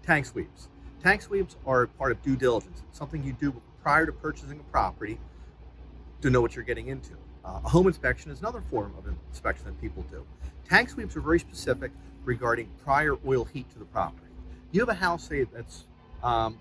Tank sweeps. Tank sweeps are part of due diligence. It's something you do prior to purchasing a property to know what you're getting into. A home inspection is another form of inspection that people do. Tank sweeps are very specific regarding prior oil heat to the property. You have a house, say, that's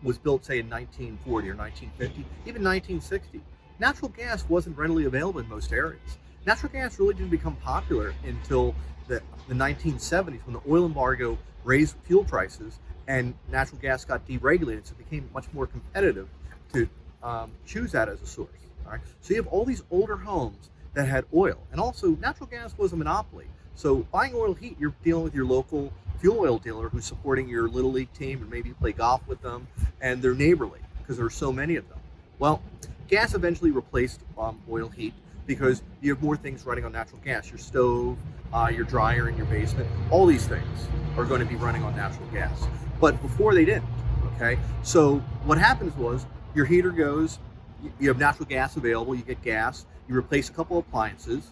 was built, say, in 1940 or 1950, even 1960. Natural gas wasn't readily available in most areas. Natural gas really didn't become popular until the 1970s, when the oil embargo raised fuel prices and natural gas got deregulated, so it became much more competitive to choose that as a source. All right, so you have all these older homes that had oil, and also natural gas was a monopoly. So buying oil heat, you're dealing with your local fuel oil dealer who's supporting your little league team, and maybe you play golf with them, and they're neighborly because there are so many of them. Well, gas eventually replaced oil heat because you have more things running on natural gas. Your stove, your dryer in your basement, all these things are going to be running on natural gas. But before they didn't, okay? So what happens was your heater goes, you have natural gas available, you get gas, you replace a couple appliances,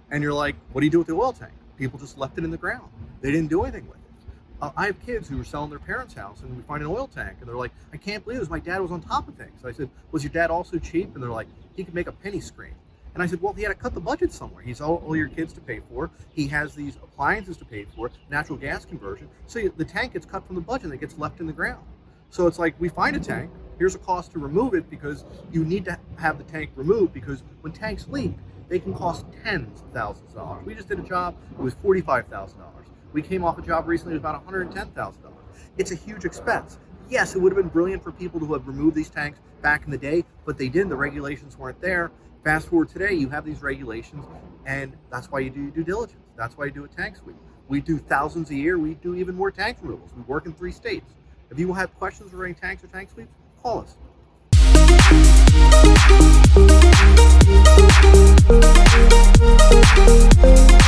and you're like, what do you do with the oil tank? People just left it in the ground. They didn't do anything with it. I have kids who were selling their parents' house, and we find an oil tank, and they're like, I can't believe this. My dad was on top of things. I said, was your dad also cheap? And they're like, he could make a penny screen. And I said, well, he had to cut the budget somewhere. He's all your kids to pay for. He has these appliances to pay for, natural gas conversion. So the tank gets cut from the budget and it gets left in the ground. So it's like, we find a tank. Here's a cost to remove it, because you need to have the tank removed, because when tanks leak, they can cost tens of thousands of dollars. We just did a job, it was $45,000. We came off a job recently, it was about $110,000. It's a huge expense. Yes, it would have been brilliant for people to have removed these tanks back in the day, but they didn't. The regulations weren't there. Fast forward today, you have these regulations, and that's why you do your due diligence. That's why you do a tank sweep. We do thousands a year. We do even more tank removals. We work in 3 states. If you have questions regarding tanks or tank sweeps, call us.